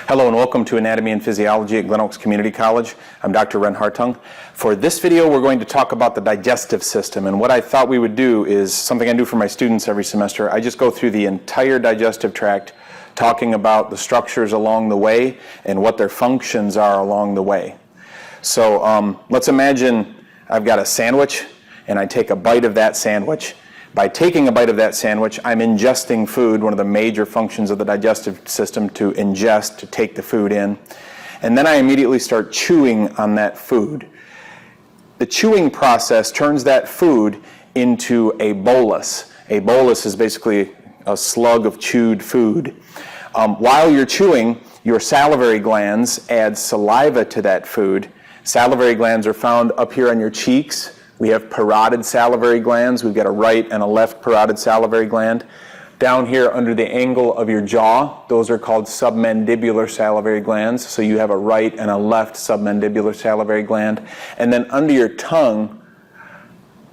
Hello and welcome to Anatomy and Physiology at Glen Oaks Community College. I'm Dr. Ren Hartung. For this video, we're going to talk about the digestive system, and what I thought we would do is something I do for my students every semester. I just go through the entire digestive tract, talking about the structures along the way and what their functions are along the way. So let's imagine I've got a sandwich and I take a bite of that sandwich. By taking a bite of that sandwich, I'm ingesting food, one of the major functions of the digestive system, to ingest, to take the food in. And then I immediately start chewing on that food. The chewing process turns that food into a bolus. A bolus is basically a slug of chewed food. While you're chewing, your salivary glands add saliva to that food. Salivary glands are found up here on your cheeks. We have parotid salivary glands. We've got a right and a left parotid salivary gland. Down here under the angle of your jaw, those are called submandibular salivary glands. So you have a right and a left submandibular salivary gland. And then under your tongue,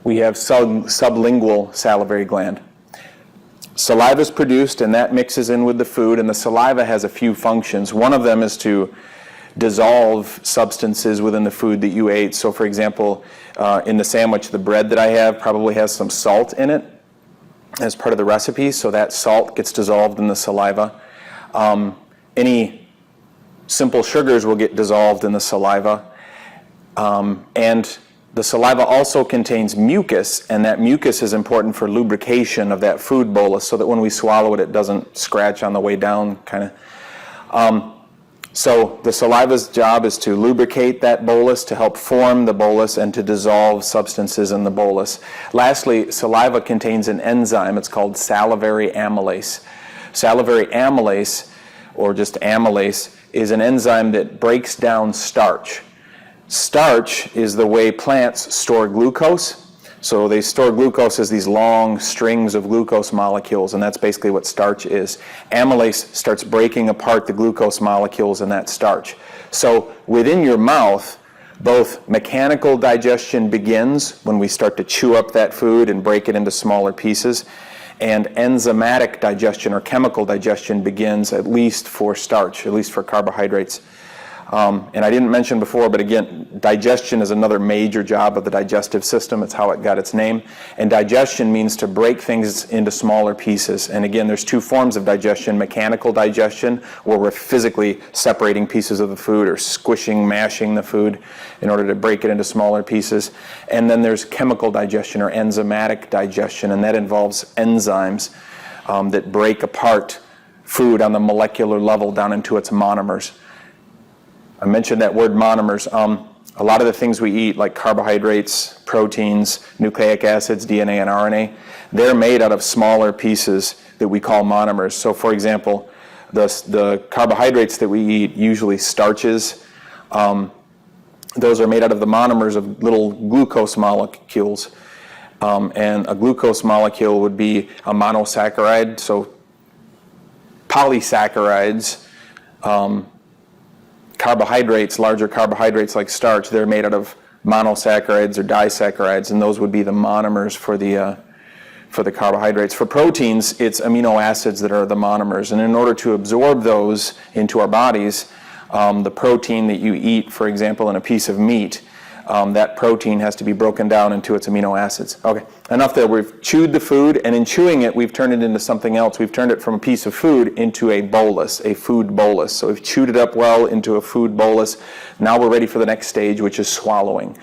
we have sublingual salivary gland. Saliva is produced and that mixes in with the food, and the saliva has a few functions. One of them is to dissolve substances within the food that you ate. So for example, in the sandwich, the bread that I have probably has some salt in it as part of the recipe, so that salt gets dissolved in the saliva. Any simple sugars will get dissolved in the saliva. And the saliva also contains mucus, and that mucus is important for lubrication of that food bolus so that when we swallow it, it doesn't scratch on the way down, kind of. So the saliva's job is to lubricate that bolus, to help form the bolus, and to dissolve substances in the bolus. Lastly, saliva contains an enzyme. It's called salivary amylase. Salivary amylase, or just amylase, is an enzyme that breaks down starch. Starch is the way plants store glucose. So they store glucose as these long strings of glucose molecules, and that's basically what starch is. Amylase starts breaking apart the glucose molecules in that starch. So within your mouth, both mechanical digestion begins when we start to chew up that food and break it into smaller pieces, and enzymatic digestion or chemical digestion begins, at least for starch, at least for carbohydrates. And I didn't mention before, but again, digestion is another major job of the digestive system. It's how it got its name. And digestion means to break things into smaller pieces. And again, there's two forms of digestion: mechanical digestion, where we're physically separating pieces of the food or squishing, mashing the food in order to break it into smaller pieces. And then there's chemical digestion or enzymatic digestion, and that involves enzymes that break apart food on the molecular level down into its monomers. I mentioned that word monomers. A lot of the things we eat, like carbohydrates, proteins, nucleic acids, DNA and RNA, they're made out of smaller pieces that we call monomers. So for example, the carbohydrates that we eat, usually starches, those are made out of the monomers of little glucose molecules. And a glucose molecule would be a monosaccharide, so polysaccharides. Carbohydrates, larger carbohydrates like starch, they're made out of monosaccharides or disaccharides, and those would be the monomers for the carbohydrates. For proteins, it's amino acids that are the monomers, and in order to absorb those into our bodies, the protein that you eat, for example, in a piece of meat, that protein has to be broken down into its amino acids. Okay, enough there. We've chewed the food, and in chewing it, we've turned it into something else. We've turned it from a piece of food into a bolus, a food bolus. So we've chewed it up well into a food bolus. Now we're ready for the next stage, which is swallowing.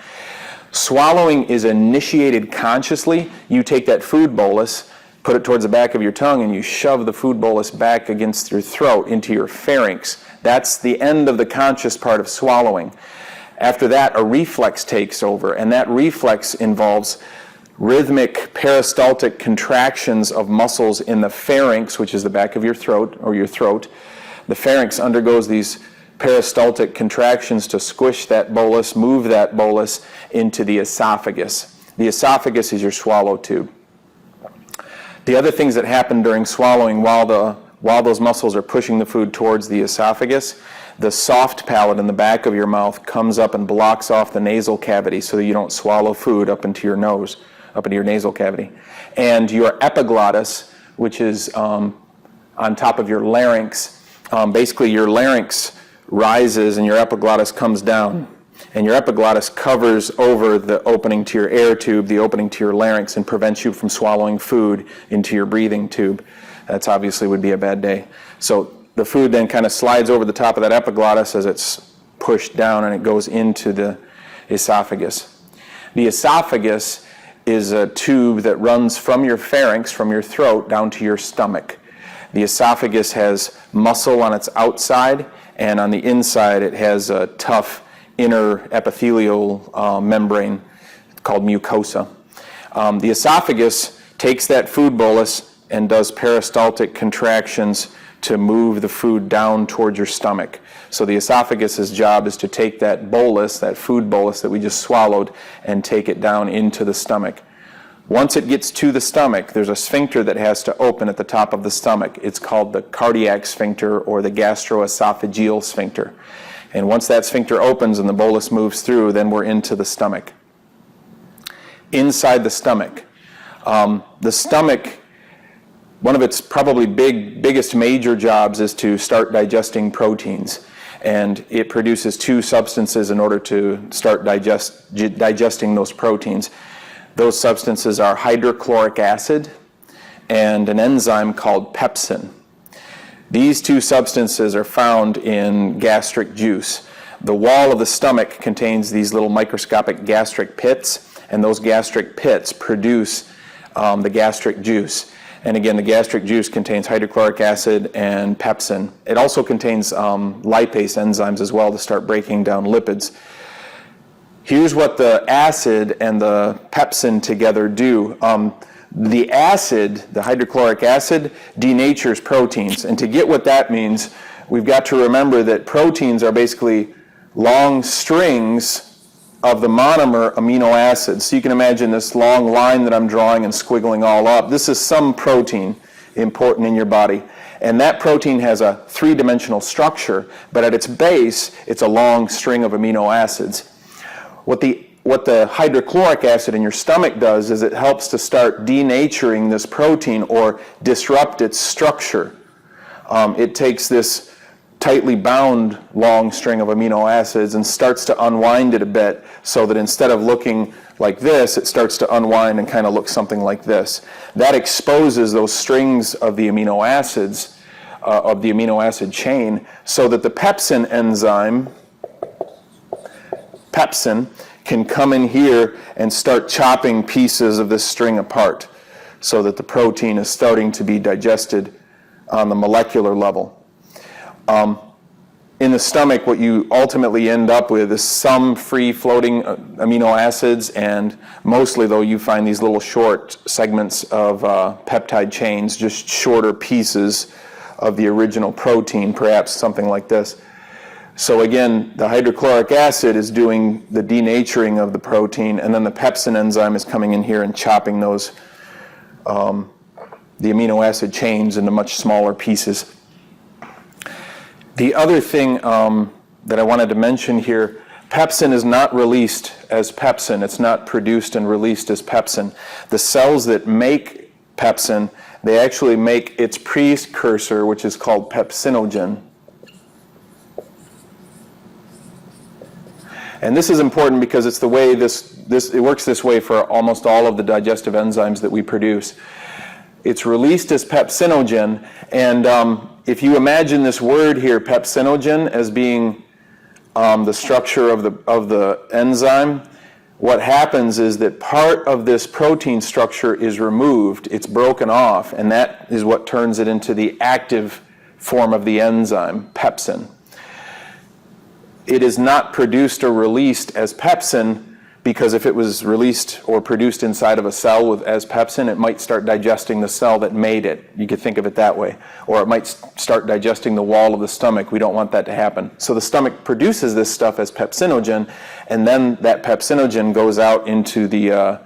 Swallowing is initiated consciously. You take that food bolus, put it towards the back of your tongue, and you shove the food bolus back against your throat, into your pharynx. That's the end of the conscious part of swallowing. After that, a reflex takes over, and that reflex involves rhythmic peristaltic contractions of muscles in the pharynx, which is the back of your throat, or your throat. The pharynx undergoes these peristaltic contractions to squish that bolus, move that bolus into the esophagus. The esophagus is your swallow tube. The other things that happen during swallowing, while those muscles are pushing the food towards the esophagus, the soft palate in the back of your mouth comes up and blocks off the nasal cavity so that you don't swallow food up into your nose, up into your nasal cavity. And your epiglottis, which is on top of your larynx, basically your larynx rises and your epiglottis comes down. And your epiglottis covers over the opening to your air tube, the opening to your larynx, and prevents you from swallowing food into your breathing tube. That's obviously would be a bad day. So the food then kind of slides over the top of that epiglottis as it's pushed down, and it goes into the esophagus. The esophagus is a tube that runs from your pharynx, from your throat, down to your stomach. The esophagus has muscle on its outside, and on the inside it has a tough inner epithelial membrane called mucosa. The esophagus takes that food bolus and does peristaltic contractions to move the food down towards your stomach. So the esophagus's job is to take that bolus, that food bolus that we just swallowed, and take it down into the stomach. Once it gets to the stomach, there's a sphincter that has to open at the top of the stomach. It's called the cardiac sphincter or the gastroesophageal sphincter. And once that sphincter opens and the bolus moves through, then we're into the stomach. Inside the stomach, one of its probably biggest major jobs is to start digesting proteins. And it produces two substances in order to start digesting those proteins. Those substances are hydrochloric acid and an enzyme called pepsin. These two substances are found in gastric juice. The wall of the stomach contains these little microscopic gastric pits, and those gastric pits produce the gastric juice. And again, the gastric juice contains hydrochloric acid and pepsin. It also contains lipase enzymes as well to start breaking down lipids. Here's what the acid and the pepsin together do. The acid, the hydrochloric acid, denatures proteins. And to get what that means, we've got to remember that proteins are basically long strings of the monomer amino acids. So you can imagine this long line that I'm drawing and squiggling all up. This is some protein important in your body. And that protein has a three-dimensional structure, but at its base, it's a long string of amino acids. What the hydrochloric acid in your stomach does is it helps to start denaturing this protein or disrupt its structure. It takes this tightly bound long string of amino acids and starts to unwind it a bit so that instead of looking like this, it starts to unwind and kind of look something like this. That exposes those strings of the amino acids, of the amino acid chain, so that the pepsin enzyme, pepsin, can come in here and start chopping pieces of this string apart so that the protein is starting to be digested on the molecular level. In the stomach, what you ultimately end up with is some free-floating amino acids, and mostly, though, you find these little short segments of peptide chains, just shorter pieces of the original protein, perhaps something like this. So again, the hydrochloric acid is doing the denaturing of the protein, and then the pepsin enzyme is coming in here and chopping those, the amino acid chains into much smaller pieces. The other thing that I wanted to mention here, pepsin is not released as pepsin. It's not produced and released as pepsin. The cells that make pepsin, they actually make its precursor, which is called pepsinogen. And this is important because it's the way it works this way for almost all of the digestive enzymes that we produce. It's released as pepsinogen, and if you imagine this word here, pepsinogen, as being the structure of the enzyme, what happens is that part of this protein structure is removed, it's broken off, and that is what turns it into the active form of the enzyme, pepsin. It is not produced or released as pepsin because if it was released or produced inside of a cell as pepsin, it might start digesting the cell that made it. You could think of it that way. Or it might start digesting the wall of the stomach. We don't want that to happen. So the stomach produces this stuff as pepsinogen, and then that pepsinogen goes out into the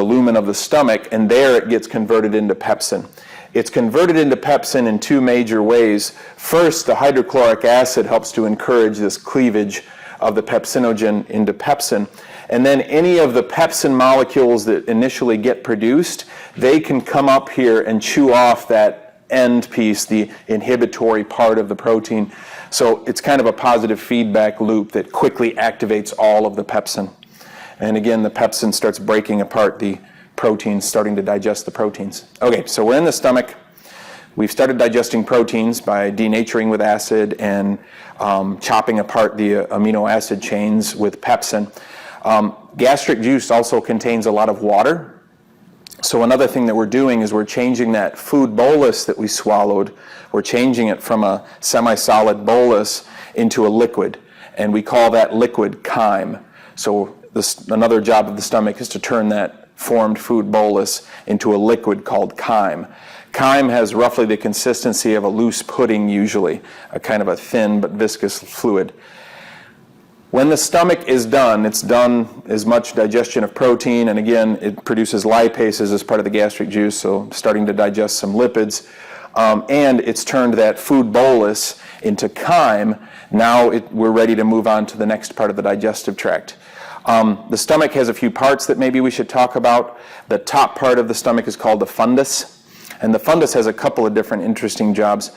lumen of the stomach, and there it gets converted into pepsin. It's converted into pepsin in two major ways. First, the hydrochloric acid helps to encourage this cleavage of the pepsinogen into pepsin. And then any of the pepsin molecules that initially get produced, they can come up here and chew off that end piece, the inhibitory part of the protein. So it's kind of a positive feedback loop that quickly activates all of the pepsin. And again, the pepsin starts breaking apart the proteins, starting to digest the proteins. Okay, so we're in the stomach. We've started digesting proteins by denaturing with acid and chopping apart the amino acid chains with pepsin. Gastric juice also contains a lot of water. So another thing that we're doing is we're changing that food bolus that we swallowed, we're changing it from a semi-solid bolus into a liquid, and we call that liquid chyme. So another job of the stomach is to turn that formed food bolus into a liquid called chyme. Chyme has roughly the consistency of a loose pudding usually, a kind of a thin but viscous fluid. When the stomach is done, it's done as much digestion of protein, and again, it produces lipases as part of the gastric juice, so starting to digest some lipids, and it's turned that food bolus into chyme. Now we're ready to move on to the next part of the digestive tract. The stomach has a few parts that maybe we should talk about. The top part of the stomach is called the fundus, and the fundus has a couple of different interesting jobs.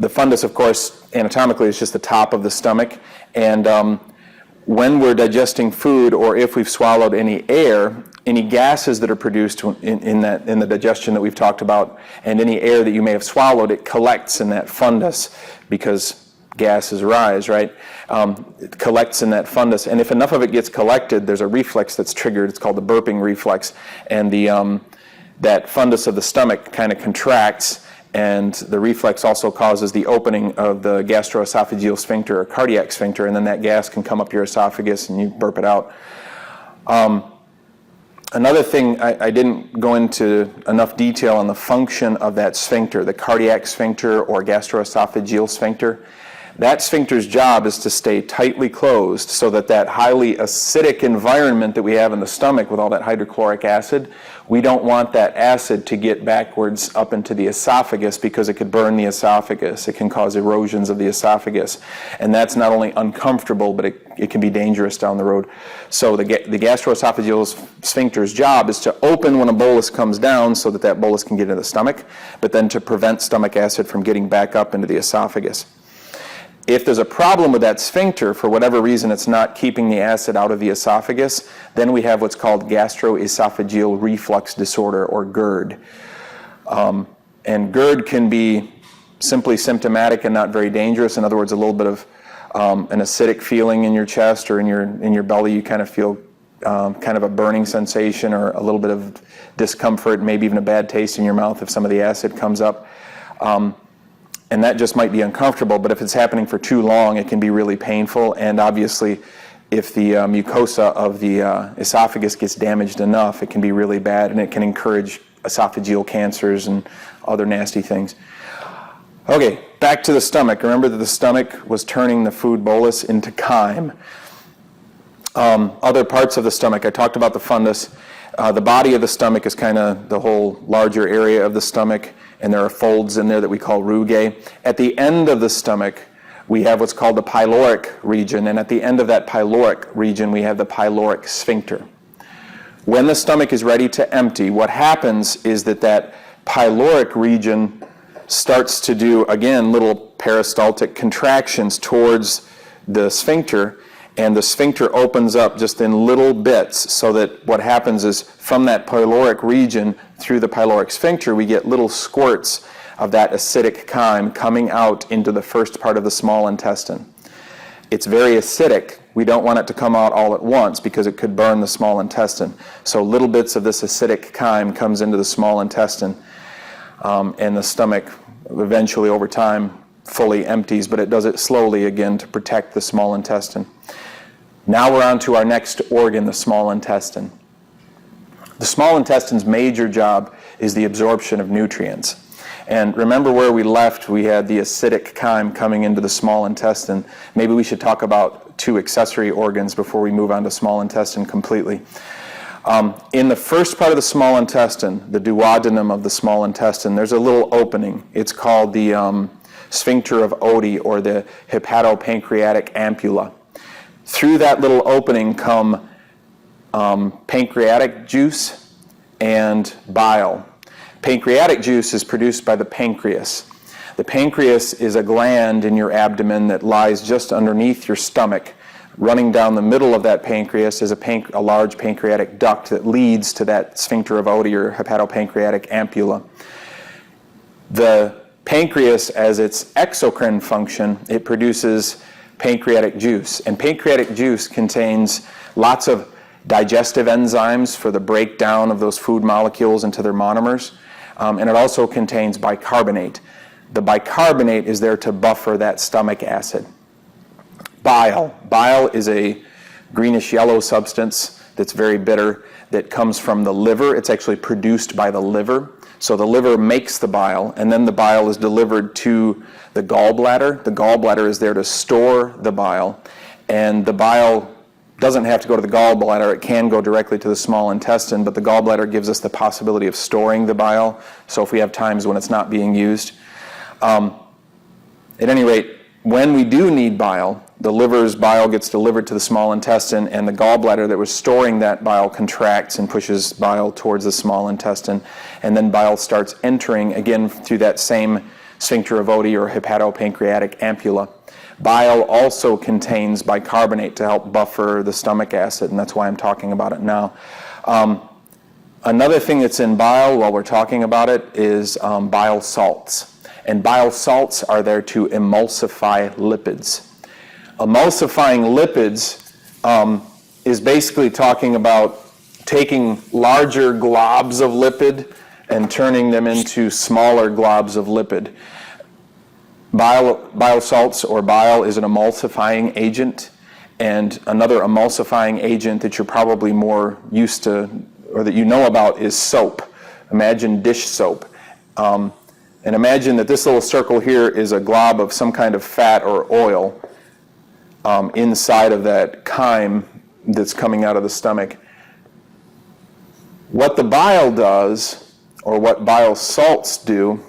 The fundus, of course, anatomically is just the top of the stomach, and when we're digesting food, or if we've swallowed any air, any gases that are produced in the digestion that we've talked about, and any air that you may have swallowed, it collects in that fundus because gases rise, right? It collects in that fundus, and if enough of it gets collected, there's a reflex that's triggered. It's called the burping reflex, and that fundus of the stomach kind of contracts, and the reflex also causes the opening of the gastroesophageal sphincter or cardiac sphincter, and then that gas can come up your esophagus and you burp it out. Another thing, I didn't go into enough detail on the function of that sphincter, the cardiac sphincter or gastroesophageal sphincter. That sphincter's job is to stay tightly closed so that that highly acidic environment that we have in the stomach with all that hydrochloric acid, we don't want that acid to get backwards up into the esophagus because it could burn the esophagus. It can cause erosions of the esophagus. And that's not only uncomfortable, but it can be dangerous down the road. So the gastroesophageal sphincter's job is to open when a bolus comes down so that that bolus can get into the stomach, but then to prevent stomach acid from getting back up into the esophagus. If there's a problem with that sphincter, for whatever reason it's not keeping the acid out of the esophagus, then we have what's called gastroesophageal reflux disorder, or Gerd. And Gerd can be simply symptomatic and not very dangerous. In other words, a little bit of an acidic feeling in your chest or in your belly. You kind of feel kind of a burning sensation or a little bit of discomfort, maybe even a bad taste in your mouth if some of the acid comes up. And that just might be uncomfortable, but if it's happening for too long, it can be really painful. And obviously, if the mucosa of the esophagus gets damaged enough, it can be really bad, and it can encourage esophageal cancers and other nasty things. Okay, back to the stomach. Remember that the stomach was turning the food bolus into chyme. Other parts of the stomach, I talked about the fundus. The body of the stomach is kind of the whole larger area of the stomach, and there are folds in there that we call rugae. At the end of the stomach, we have what's called the pyloric region, and at the end of that pyloric region, we have the pyloric sphincter. When the stomach is ready to empty, what happens is that pyloric region starts to do, again, little peristaltic contractions towards the sphincter, and the sphincter opens up just in little bits, so that what happens is from that pyloric region through the pyloric sphincter, we get little squirts of that acidic chyme coming out into the first part of the small intestine. It's very acidic. We don't want it to come out all at once because it could burn the small intestine. So little bits of this acidic chyme comes into the small intestine, and the stomach eventually over time fully empties, but it does it slowly again to protect the small intestine. Now we're on to our next organ, the small intestine. The small intestine's major job is the absorption of nutrients. And remember where we left, we had the acidic chyme coming into the small intestine. Maybe we should talk about two accessory organs before we move on to small intestine completely. In the first part of the small intestine, the duodenum of the small intestine, there's a little opening. It's called the sphincter of Oddi, or the hepatopancreatic ampulla. Through that little opening come pancreatic juice and bile. Pancreatic juice is produced by the pancreas. The pancreas is a gland in your abdomen that lies just underneath your stomach. Running down the middle of that pancreas is a large pancreatic duct that leads to that sphincter of Oddi or hepatopancreatic ampulla. The pancreas, as its exocrine function, it produces pancreatic juice. And pancreatic juice contains lots of digestive enzymes for the breakdown of those food molecules into their monomers. And it also contains bicarbonate. The bicarbonate is there to buffer that stomach acid. Bile. Bile is a greenish-yellow substance that's very bitter that comes from the liver. It's actually produced by the liver. So the liver makes the bile, and then the bile is delivered to the gallbladder. The gallbladder is there to store the bile, and the bile doesn't have to go to the gallbladder. It can go directly to the small intestine, but the gallbladder gives us the possibility of storing the bile, so if we have times when it's not being used. At any rate, when we do need bile, the liver's bile gets delivered to the small intestine, and the gallbladder that was storing that bile contracts and pushes bile towards the small intestine, and then bile starts entering again through that same sphincter of Oddi or hepatopancreatic ampulla. Bile also contains bicarbonate to help buffer the stomach acid, and that's why I'm talking about it now. Another thing that's in bile while we're talking about it is bile salts. And bile salts are there to emulsify lipids. Emulsifying lipids is basically talking about taking larger globs of lipid and turning them into smaller globs of lipid. Bile salts, or bile, is an emulsifying agent, and another emulsifying agent that you're probably more used to or that you know about is soap. Imagine dish soap. And imagine that this little circle here is a glob of some kind of fat or oil inside of that chyme that's coming out of the stomach. What the bile does, or what bile salts do,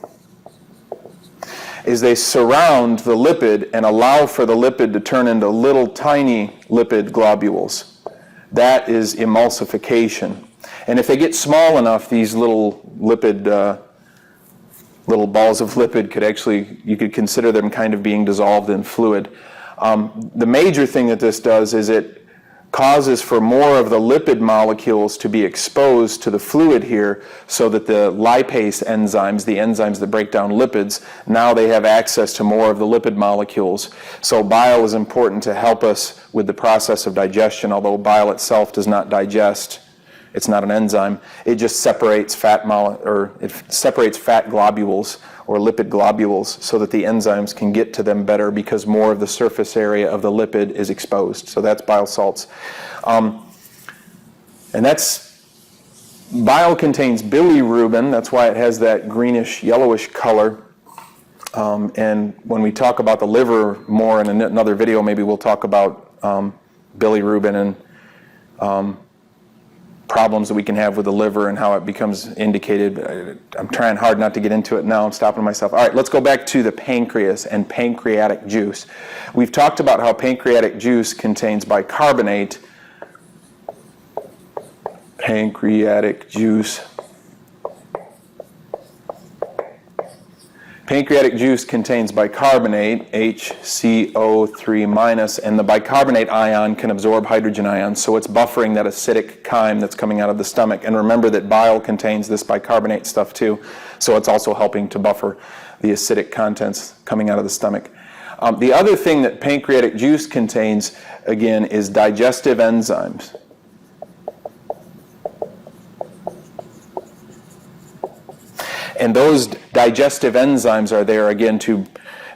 is they surround the lipid and allow for the lipid to turn into little tiny lipid globules. That is emulsification. And if they get small enough, these little lipid, little balls of lipid could actually, you could consider them kind of being dissolved in fluid. The major thing that this does is it causes for more of the lipid molecules to be exposed to the fluid here, so that the lipase enzymes, the enzymes that break down lipids, now they have access to more of the lipid molecules. So bile is important to help us with the process of digestion, although bile itself does not digest. It's not an enzyme. It just separates fat globules or lipid globules so that the enzymes can get to them better because more of the surface area of the lipid is exposed. So that's bile salts. And bile contains bilirubin. That's why it has that greenish yellowish color. And when we talk about the liver more in another video, maybe we'll talk about bilirubin and problems that we can have with the liver and how it becomes indicated. I'm trying hard not to get into it now. I'm stopping myself. All right, let's go back to the pancreas and pancreatic juice. We've talked about how pancreatic juice contains bicarbonate. Pancreatic juice. Pancreatic juice contains bicarbonate, HCO3-, and the bicarbonate ion can absorb hydrogen ions, so it's buffering that acidic chyme that's coming out of the stomach. And remember that bile contains this bicarbonate stuff too, so it's also helping to buffer the acidic contents coming out of the stomach. The other thing that pancreatic juice contains, again, is digestive enzymes. And those digestive enzymes are there, again, to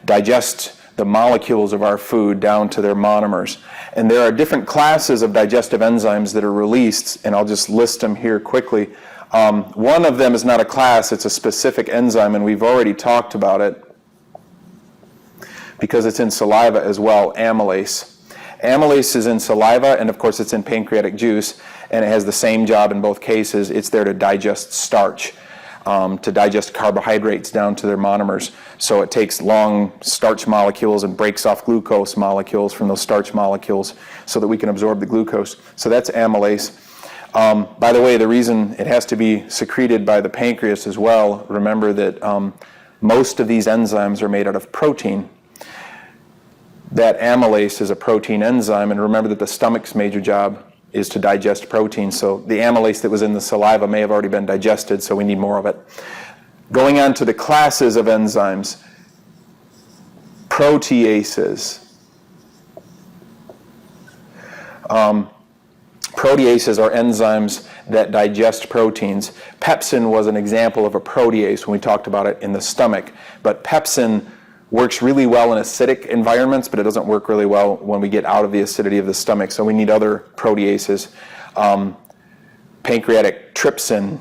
digest the molecules of our food down to their monomers. And there are different classes of digestive enzymes that are released, and I'll just list them here quickly. One of them is not a class, it's a specific enzyme, and we've already talked about it because it's in saliva as well, amylase. Amylase is in saliva, and of course it's in pancreatic juice, and it has the same job in both cases. It's there to digest starch. To digest carbohydrates down to their monomers. So it takes long starch molecules and breaks off glucose molecules from those starch molecules so that we can absorb the glucose. So that's amylase. By the way, the reason it has to be secreted by the pancreas as well, remember that most of these enzymes are made out of protein. That amylase is a protein enzyme, and remember that the stomach's major job is to digest protein, so the amylase that was in the saliva may have already been digested, so we need more of it. Going on to the classes of enzymes, proteases. Proteases are enzymes that digest proteins. Pepsin was an example of a protease when we talked about it in the stomach, but pepsin works really well in acidic environments, but it doesn't work really well when we get out of the acidity of the stomach, so we need other proteases. Pancreatic trypsin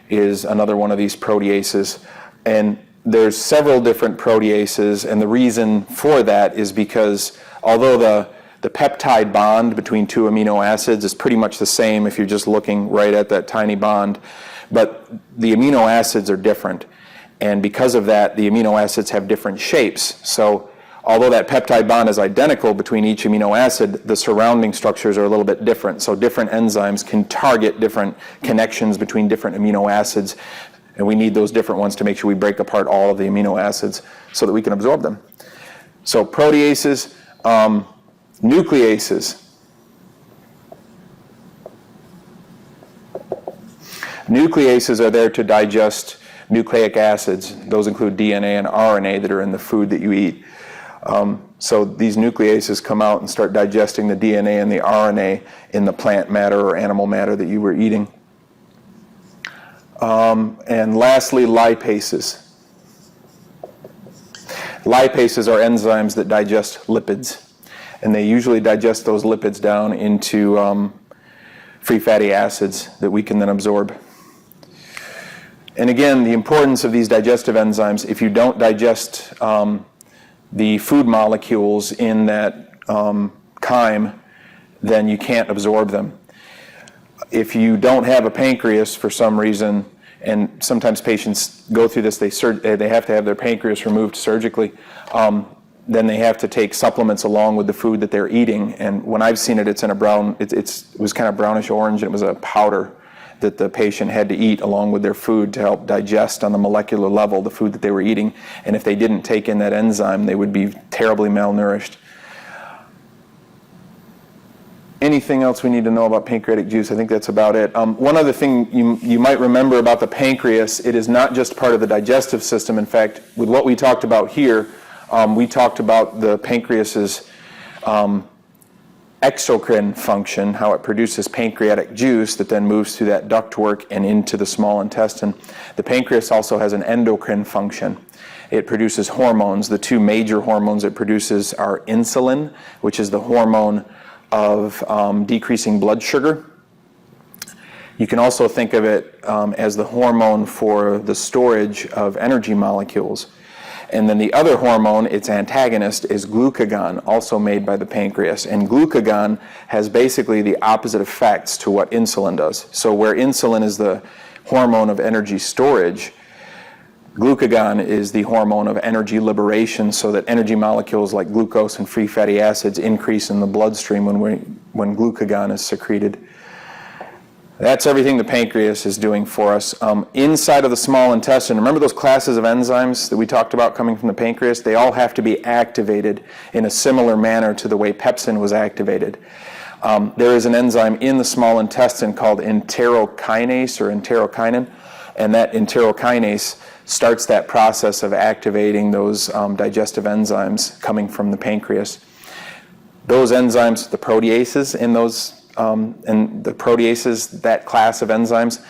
is another one of these proteases, and there's several different proteases, and the reason for that is because although the peptide bond between two amino acids is pretty much the same if you're just looking right at that tiny bond, but the amino acids are different. And because of that, the amino acids have different shapes. So although that peptide bond is identical between each amino acid, the surrounding structures are a little bit different. So different enzymes can target different connections between different amino acids, and we need those different ones to make sure we break apart all of the amino acids so that we can absorb them. So proteases, nucleases. Nucleases are there to digest nucleic acids. Those include DNA and RNA that are in the food that you eat. So these nucleases come out and start digesting the DNA and the RNA in the plant matter or animal matter that you were eating. And lastly, lipases. Lipases are enzymes that digest lipids, and they usually digest those lipids down into free fatty acids that we can then absorb. And again, the importance of these digestive enzymes, if you don't digest the food molecules in that chyme, then you can't absorb them. If you don't have a pancreas for some reason, and sometimes patients go through this, they have to have their pancreas removed surgically, then they have to take supplements along with the food that they're eating. And when I've seen it, it's in a brown, it was kind of brownish orange, and it was a powder that the patient had to eat along with their food to help digest on the molecular level the food that they were eating. And if they didn't take in that enzyme, they would be terribly malnourished. Anything else we need to know about pancreatic juice? I think that's about it. One other thing you might remember about the pancreas, it is not just part of the digestive system. In fact, with what we talked about here, we talked about the pancreas's exocrine function, how it produces pancreatic juice that then moves through that ductwork and into the small intestine. The pancreas also has an endocrine function. It produces hormones. The two major hormones it produces are insulin, which is the hormone of decreasing blood sugar. You can also think of it as the hormone for the storage of energy molecules. And then the other hormone, its antagonist, is glucagon, also made by the pancreas. And glucagon has basically the opposite effects to what insulin does. So where insulin is the hormone of energy storage, glucagon is the hormone of energy liberation, so that energy molecules like glucose and free fatty acids increase in the bloodstream when glucagon is secreted. That's everything the pancreas is doing for us. Inside of the small intestine, remember those classes of enzymes that we talked about coming from the pancreas? They all have to be activated in a similar manner to the way pepsin was activated. There is an enzyme in the small intestine called enterokinase or enterokinin, and that enterokinase starts that process of activating those digestive enzymes coming from the pancreas. Those enzymes, the proteases in those and the proteases, that class of enzymes,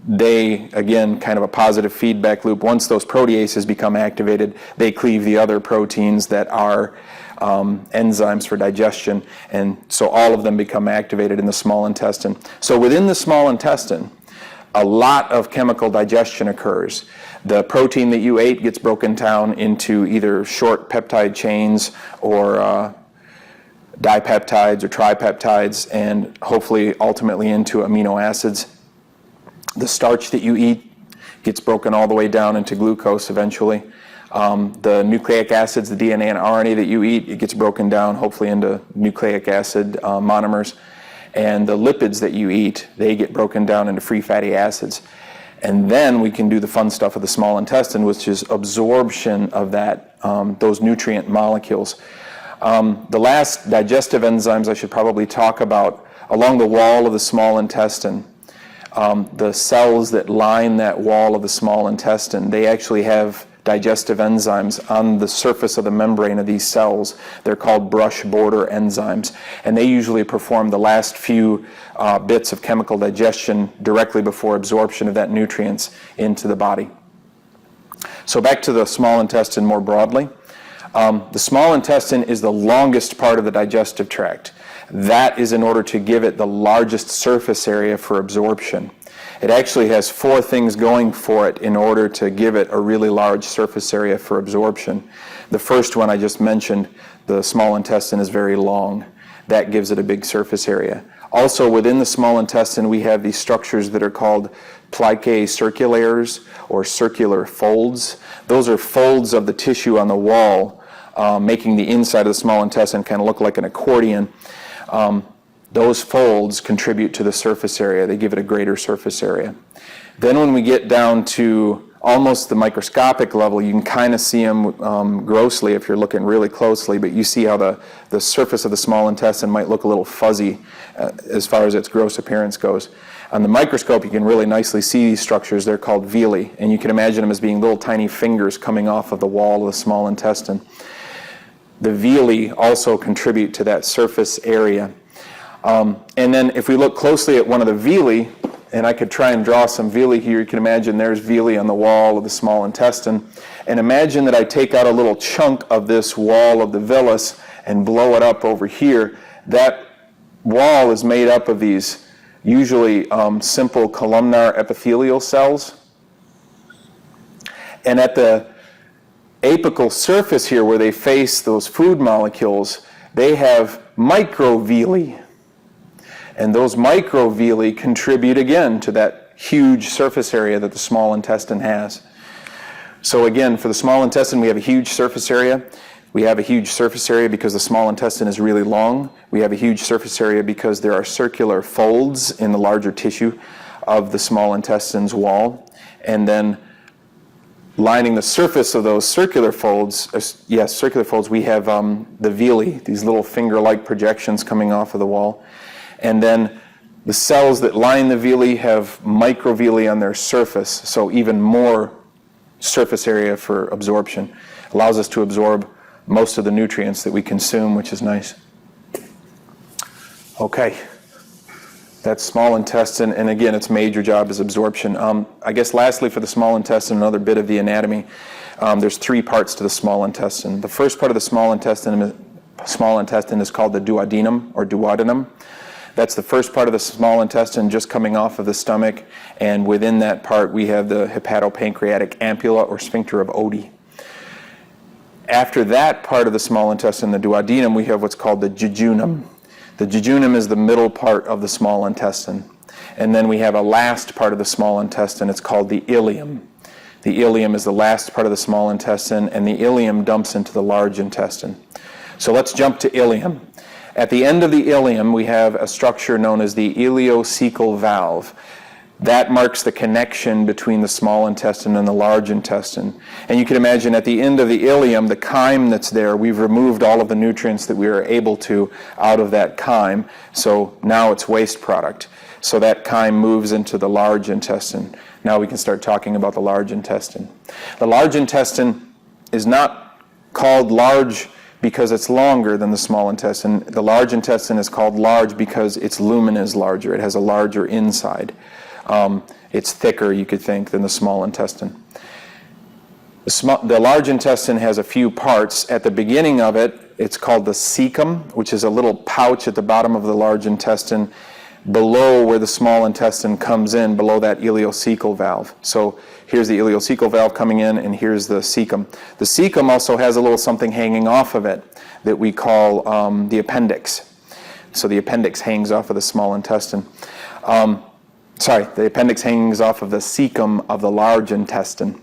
they, again, kind of a positive feedback loop. Once those proteases become activated, they cleave the other proteins that are enzymes for digestion, and so all of them become activated in the small intestine. So within the small intestine, a lot of chemical digestion occurs. The protein that you ate gets broken down into either short peptide chains or dipeptides or tripeptides, and hopefully ultimately into amino acids. The starch that you eat gets broken all the way down into glucose eventually. The nucleic acids, the DNA and RNA that you eat, it gets broken down hopefully into nucleic acid monomers. and the lipids that you eat, they get broken down into free fatty acids. And then we can do the fun stuff of the small intestine, which is absorption of that, those nutrient molecules. The last digestive enzymes I should probably talk about, along the wall of the small intestine, the cells that line that wall of the small intestine, they actually have digestive enzymes on the surface of the membrane of these cells. They're called brush border enzymes, and they usually perform the last few bits of chemical digestion directly before absorption of that nutrients into the body. So back to the small intestine more broadly. The small intestine is the longest part of the digestive tract. That is in order to give it the largest surface area for absorption. It actually has 4 things going for it in order to give it a really large surface area for absorption. The first one I just mentioned, the small intestine is very long. That gives it a big surface area. Also within the small intestine we have these structures that are called plicae circulares or circular folds. Those are folds of the tissue on the wall, making the inside of the small intestine kind of look like an accordion. Those folds contribute to the surface area. They give it a greater surface area. Then when we get down to almost the microscopic level, you can kind of see them grossly if you're looking really closely, but you see how the surface of the small intestine might look a little fuzzy as far as its gross appearance goes. On the microscope, you can really nicely see these structures. They're called villi, and you can imagine them as being little tiny fingers coming off of the wall of the small intestine. The villi also contribute to that surface area. And then if we look closely at one of the villi, and I could try and draw some villi here, you can imagine there's villi on the wall of the small intestine. And imagine that I take out a little chunk of this wall of the villus and blow it up over here. That wall is made up of these usually simple columnar epithelial cells. And at the apical surface here where they face those food molecules, they have microvilli. And those microvilli contribute again to that huge surface area that the small intestine has. So again, for the small intestine, we have a huge surface area. We have a huge surface area because the small intestine is really long. We have a huge surface area because there are circular folds in the larger tissue of the small intestine's wall. And then lining the surface of those circular folds, we have the villi, these little finger-like projections coming off of the wall. And then the cells that line the villi have microvilli on their surface, so even more surface area for absorption. Allows us to absorb most of the nutrients that we consume, which is nice. Okay, that's small intestine, and again, its major job is absorption. I guess lastly for the small intestine, another bit of the anatomy, there's 3 parts to the small intestine. The first part of the small intestine is called the duodenum or duodenum. That's the first part of the small intestine just coming off of the stomach, and within that part we have the hepatopancreatic ampulla or sphincter of Oddi. After that part of the small intestine, the duodenum, we have what's called the jejunum. The jejunum is the middle part of the small intestine. And then we have a last part of the small intestine, it's called the ileum. The ileum is the last part of the small intestine, and the ileum dumps into the large intestine. So let's jump to ileum. At the end of the ileum, we have a structure known as the Ileocecal Valve. That marks the connection between the small intestine and the large intestine. And you can imagine at the end of the ileum, the chyme that's there, we've removed all of the nutrients that we are able to out of that chyme. So now it's waste product. So that chyme moves into the large intestine. Now we can start talking about the large intestine. The large intestine is not called large because it's longer than the small intestine. The large intestine is called large because its lumen is larger. It has a larger inside. It's thicker, you could think, than the small intestine. The large intestine has a few parts. At the beginning of it, it's called the cecum, which is a little pouch at the bottom of the large intestine below where the small intestine comes in, below that ileocecal valve. So here's the ileocecal valve coming in, and here's the cecum. The cecum also has a little something hanging off of it that we call the appendix. So the appendix hangs off of the small intestine. The appendix hangs off of the cecum of the large intestine.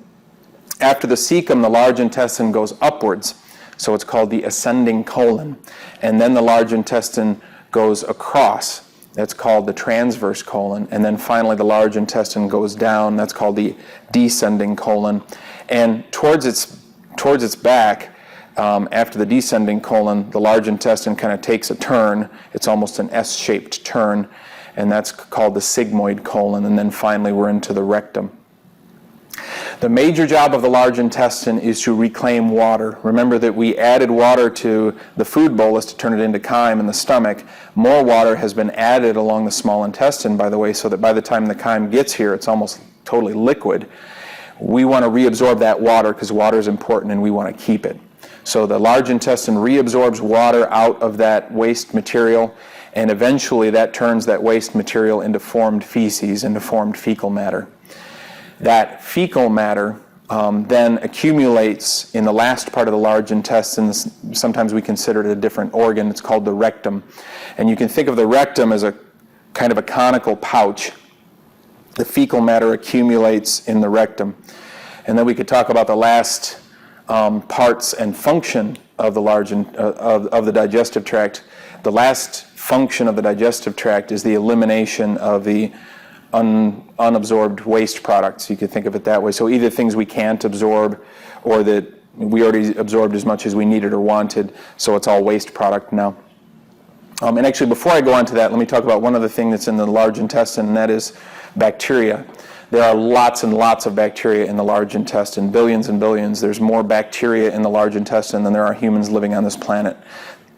After the cecum, the large intestine goes upwards, so it's called the ascending colon. And then the large intestine goes across That's called the transverse colon. And then finally the large intestine goes down. That's called the descending colon. And towards its back, after the descending colon, the large intestine kind of takes a turn. It's almost an S-shaped turn, and that's called the sigmoid colon. And then finally we're into the rectum. The major job of the large intestine is to reclaim water. Remember that we added water to the food bolus to turn it into chyme in the stomach. More water has been added along the small intestine, by the way, so that by the time the chyme gets here, it's almost totally liquid. We want to reabsorb that water because water is important and we want to keep it. So the large intestine reabsorbs water out of that waste material, and eventually that turns that waste material into formed feces, into formed fecal matter. That fecal matter then accumulates in the last part of the large intestine. Sometimes we consider it a different organ. It's called the rectum. And you can think of the rectum as a kind of a conical pouch. The fecal matter accumulates in the rectum. And then we could talk about the last parts and function of the of the digestive tract. The last function of the digestive tract is the elimination of the unabsorbed waste products. You could think of it that way. So either things we can't absorb or that we already absorbed as much as we needed or wanted, so it's all waste product now. And actually, before I go on to that, let me talk about one other thing that's in the large intestine, and that is bacteria. There are lots and lots of bacteria in the large intestine, billions and billions. There's more bacteria in the large intestine than there are humans living on this planet.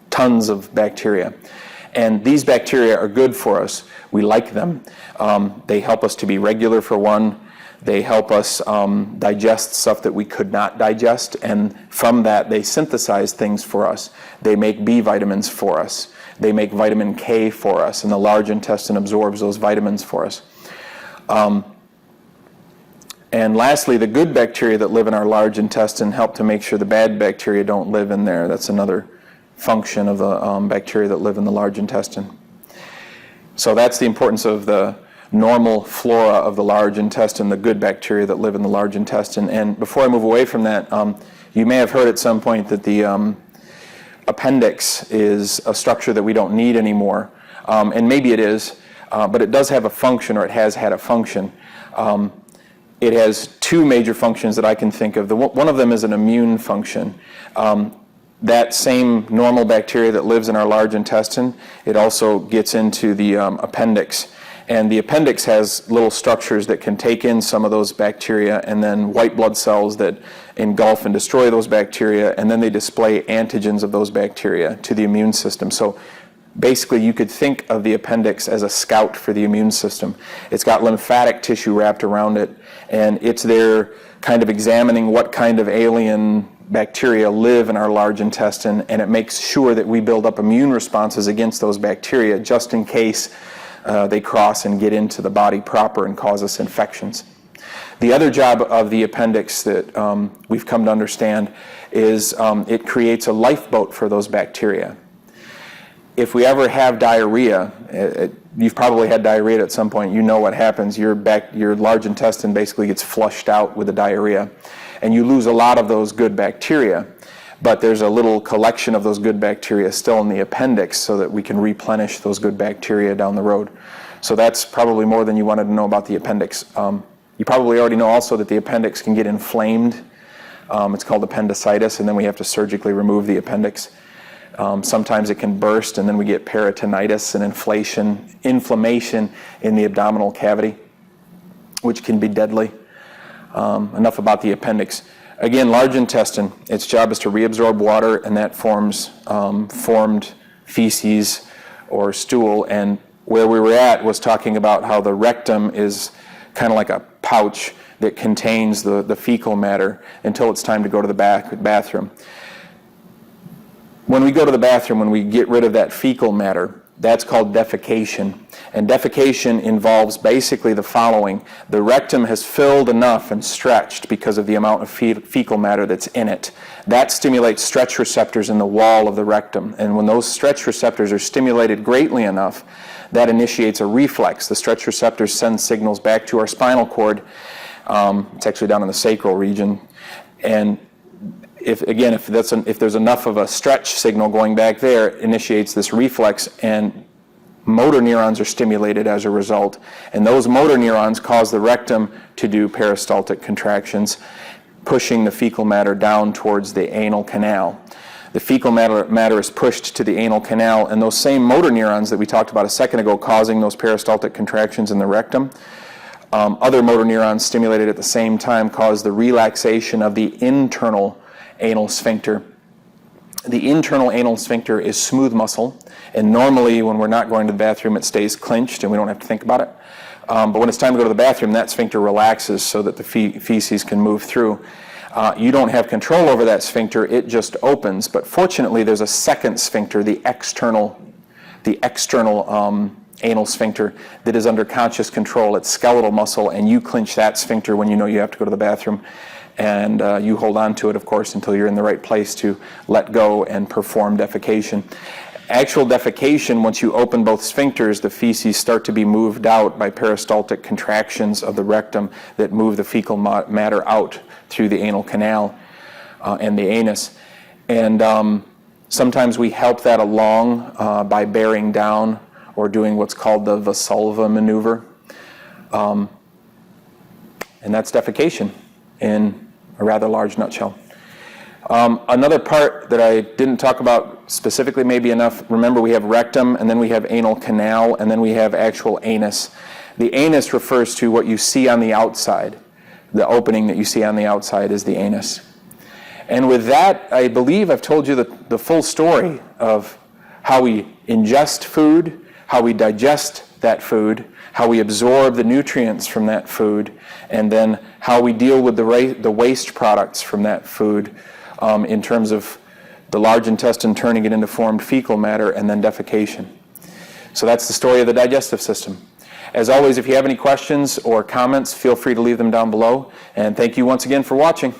Tons of bacteria. And these bacteria are good for us. We like them. They help us to be regular, for one. They help us digest stuff that we could not digest, and from that they synthesize things for us. They make B vitamins for us. They make vitamin K for us, and the large intestine absorbs those vitamins for us. And lastly, the good bacteria that live in our large intestine help to make sure the bad bacteria don't live in there. That's another function of the bacteria that live in the large intestine. So that's the importance of the normal flora of the large intestine, the good bacteria that live in the large intestine. And before I move away from that, you may have heard at some point that the appendix is a structure that we don't need anymore. And maybe it is, but it does have a function, or it has had a function. It has two major functions that I can think of. One of them is an immune function. That same normal bacteria that lives in our large intestine, it also gets into the appendix. And the appendix has little structures that can take in some of those bacteria, and then white blood cells that engulf and destroy those bacteria, and then they display antigens of those bacteria to the immune system. So basically you could think of the appendix as a scout for the immune system. It's got lymphatic tissue wrapped around it, and it's there kind of examining what kind of alien bacteria live in our large intestine, and it makes sure that we build up immune responses against those bacteria just in case they cross and get into the body proper and cause us infections. The other job of the appendix that we've come to understand is it creates a lifeboat for those bacteria. If we ever have diarrhea, you've probably had diarrhea at some point, you know what happens. Your large intestine basically gets flushed out with the diarrhea, and you lose a lot of those good bacteria, but there's a little collection of those good bacteria still in the appendix so that we can replenish those good bacteria down the road. So that's probably more than you wanted to know about the appendix. You probably already know also that the appendix can get inflamed. It's called appendicitis, and then we have to surgically remove the appendix. Sometimes it can burst, and then we get peritonitis and inflammation in the abdominal cavity, which can be deadly. Enough about the appendix. Again, large intestine, its job is to reabsorb water, and that forms formed feces or stool. And where we were at was talking about how the rectum is kind of like a pouch that contains the fecal matter until it's time to go to the bathroom. When we go to the bathroom, when we get rid of that fecal matter, that's called defecation. And defecation involves basically the following. The rectum has filled enough and stretched because of the amount of fecal matter that's in it. That stimulates stretch receptors in the wall of the rectum. And when those stretch receptors are stimulated greatly enough, that initiates a reflex. The stretch receptors send signals back to our spinal cord. It's actually down in the sacral region. And if there's enough of a stretch signal going back there, it initiates this reflex, and motor neurons are stimulated as a result, and those motor neurons cause the rectum to do peristaltic contractions, pushing the fecal matter down towards the anal canal. The fecal matter is pushed to the anal canal, and those same motor neurons that we talked about a second ago causing those peristaltic contractions in the rectum, other motor neurons stimulated at the same time cause the relaxation of the internal anal sphincter. The internal anal sphincter is smooth muscle, and normally when we're not going to the bathroom it stays clenched and we don't have to think about it. But when it's time to go to the bathroom, that sphincter relaxes so that the feces can move through. You don't have control over that sphincter, it just opens. But fortunately there's a second sphincter, the external anal sphincter, that is under conscious control. It's skeletal muscle, and you clench that sphincter when you know you have to go to the bathroom. And you hold on to it, of course, until you're in the right place to let go and perform defecation. Actual defecation, once you open both sphincters, the feces start to be moved out by peristaltic contractions of the rectum that move the fecal matter out through the anal canal and the anus. And sometimes we help that along by bearing down or doing what's called the Valsalva maneuver. And that's defecation in a rather large nutshell. Another part that I didn't talk about specifically maybe enough, remember we have rectum, and then we have anal canal, and then we have actual anus. The anus refers to what you see on the outside. The opening that you see on the outside is the anus. And with that, I believe I've told you the full story of how we ingest food, how we digest that food, how we absorb the nutrients from that food, and then how we deal with the waste products from that food in terms of the large intestine turning it into formed fecal matter and then defecation. So that's the story of the digestive system. As always, if you have any questions or comments, feel free to leave them down below. And thank you once again for watching.